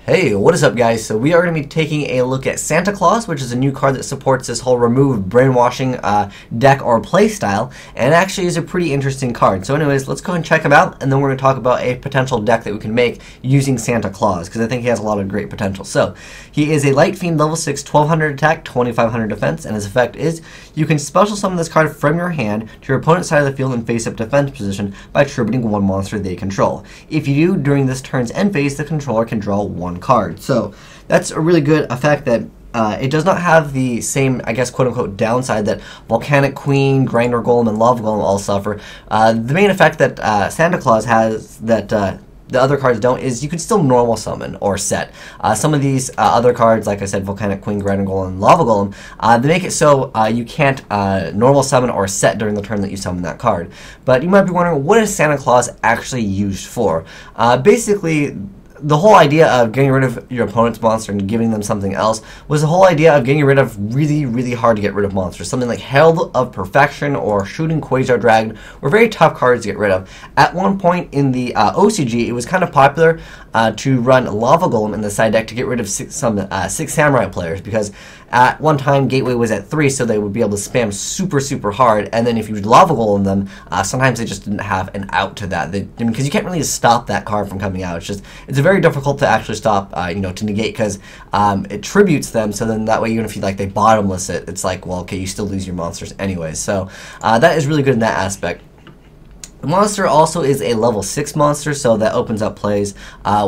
Hey, what is up guys? So we are going to be taking a look at Santa Claus, which is a new card that supports this whole remove brainwashing deck or play style, and actually is a pretty interesting card. So anyways, let's go and check him out, and then we're going to talk about a potential deck that we can make using Santa Claus, because I think he has a lot of great potential. So, he is a Light Fiend level 6, 1200 attack, 2500 defense, and his effect is, you can special summon this card from your hand to your opponent's side of the field in face-up defense position by tributing one monster they control. If you do, during this turn's end phase, the controller can draw one card. So that's a really good effect that it does not have the same, I guess, quote-unquote downside that Volcanic Queen, Grinder Golem, and Lava Golem all suffer. The main effect that Santa Claus has that the other cards don't is you can still normal summon or set. Some of these other cards, like I said, Volcanic Queen, Grinder Golem, and Lava Golem, they make it so you can't normal summon or set during the turn that you summon that card. But you might be wondering, what is Santa Claus actually used for? Basically, the whole idea of getting rid of your opponent's monster and giving them something else was the whole idea of getting rid of really hard to get rid of monsters. Something like Herald of Perfection or Shooting Quasar Dragon were very tough cards to get rid of. At one point in the OCG, it was kind of popular to run Lava Golem in the side deck to get rid of six Samurai players, because at one time Gateway was at 3, so they would be able to spam super hard, and then if you Lava Golem them, sometimes they just didn't have an out to that. Because you can't really stop that card from coming out. It's very difficult to actually stop, to negate, because it tributes them, so then that way even if they bottomless it, it's like, well, okay, you still lose your monsters anyways. So that is really good in that aspect. The monster also is a level 6 monster, so that opens up plays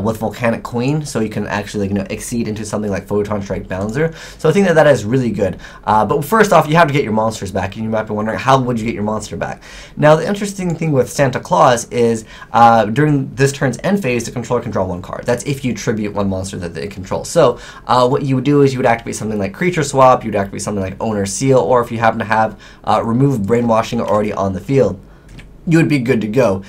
with Volcanic Queen, so you can actually exceed into something like Photon Strike Bouncer. So I think that is really good. But first off, you have to get your monsters back, and you might be wondering, how would you get your monster back? Now, the interesting thing with Santa Claus is during this turn's end phase, the controller can draw one card. That's if you tribute one monster that they control. So what you would do is you would activate something like Creature Swap, you would activate something like Owner Seal, or if you happen to have Remove Brainwashing already on the field, you would be good to go.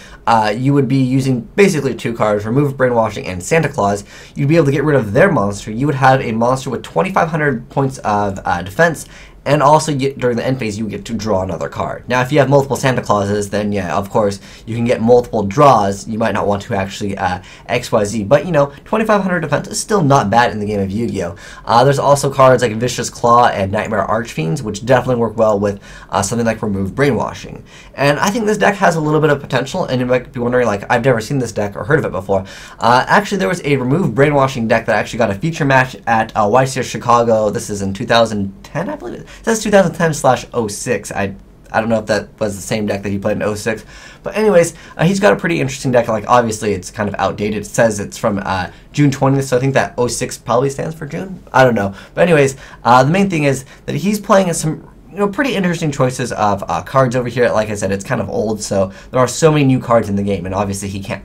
You would be using basically two cards, Remove Brainwashing and Santa Claus. You'd be able to get rid of their monster. You would have a monster with 2,500 points of defense, and also during the end phase, you get to draw another card. Now, if you have multiple Santa Clauses, then yeah, of course, you can get multiple draws. You might not want to actually XYZ, but 2,500 defense is still not bad in the game of Yu-Gi-Oh! There's also cards like Vicious Claw and Nightmare ARCHFIENDS, which definitely work well with something like Remove Brainwashing. And I think this deck has a little bit of potential, and you might be wondering, I've never seen this deck or heard of it before. Actually, there was a Remove Brainwashing deck that actually got a feature match at YCS Chicago. This is in 2010, I believe. It says 2010/06. I don't know if that was the same deck that he played in 06. But anyways, he's got a pretty interesting deck. Obviously, it's kind of outdated. It says it's from June 20th, so I think that 06 probably stands for June. I don't know. But anyways, the main thing is that he's playing some pretty interesting choices of cards over here. Like I said, it's kind of old, so there are so many new cards in the game, and obviously he can't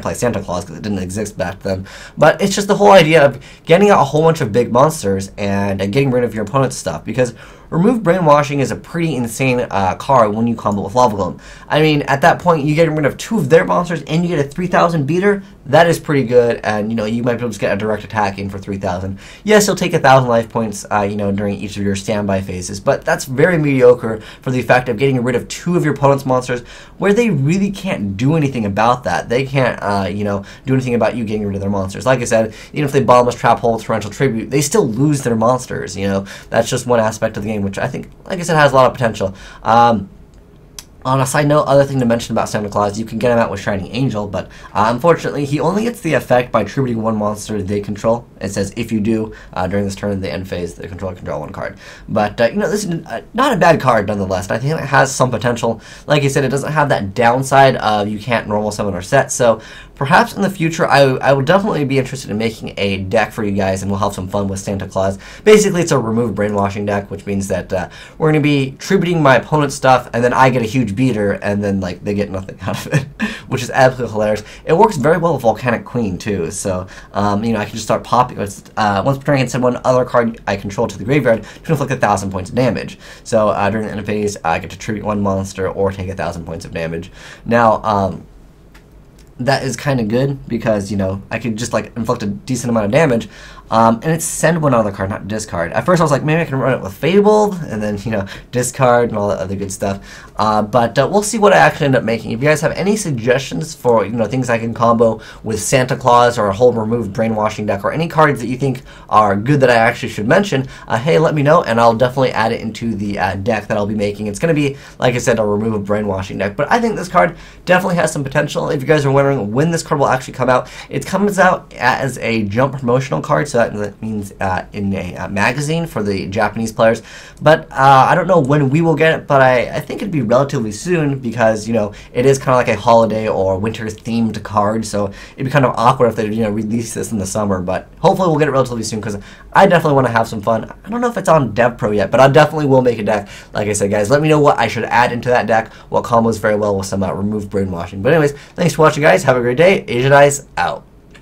play Santa Claus because it didn't exist back then. But it's just the whole idea of getting out a whole bunch of big monsters and getting rid of your opponent's stuff, because Remove Brainwashing is a pretty insane card when you combo with Lava Golem. I mean, at that point, you get rid of 2 of their monsters and you get a 3,000 beater. That is pretty good, and you might be able to get a direct attack in for 3,000. Yes, you'll take 1,000 life points, during each of your standby phases, but that's very mediocre for the effect of getting rid of 2 of your opponent's monsters, where they really can't do anything about that. They can't, do anything about you getting rid of their monsters. Like I said, even if they Bottomless Trap Hole, Torrential Tribute, they still lose their monsters. That's just one aspect of the game, which I think, like I said, has a lot of potential. On a side note, other thing to mention about Santa Claus, you can get him out with Shining Angel, but unfortunately, he only gets the effect by tributing one monster they control. It says if you do, during this turn, the end phase, the controller can draw one card. But, this is not a bad card, nonetheless. I think it has some potential. Like I said, it doesn't have that downside of you can't normal summon or set, so perhaps in the future, I would definitely be interested in making a deck for you guys, and we'll have some fun with Santa Claus. Basically, it's a Remove Brainwashing deck, which means that we're going to be tributing my opponent's stuff, and then I get a huge beater, and then they get nothing out of it, which is absolutely hilarious. It works very well with Volcanic Queen too, so I can just start popping. Once per turn, I can send one other card I control to the graveyard to inflict 1,000 points of damage. So during the end phase, I get to tribute one monster or take 1,000 points of damage. Now, that is kind of good because, you know, I could just like inflict a decent amount of damage. And it's send one other card, not discard. At first I was like, maybe I can run it with Fabled, and then, you know, discard and all that other good stuff. But we'll see what I actually end up making. If you guys have any suggestions for, you know, things I can combo with Santa Claus or a whole removed Brainwashing deck, or any cards that you think are good that I actually should mention, hey, let me know, and I'll definitely add it into the deck that I'll be making. It's going to be, like I said, a removed Brainwashing deck. But I think this card definitely has some potential. If you guys are wondering when this card will actually come out, it comes out as a Jump promotional card, so that means in a magazine for the Japanese players. But I don't know when we will get it, but I think it'd be relatively soon because, you know, it is kind of like a holiday or winter themed card, so it'd be kind of awkward if they, you know, release this in the summer. But hopefully we'll get it relatively soon because I definitely want to have some fun. I don't know if it's on DevPro yet, but I definitely will make a deck. Like I said, guys, let me know what I should add into that deck, what combos very well with some removed Brainwashing. But anyways, thanks for watching, guys. Have a great day. Asian Eyes out.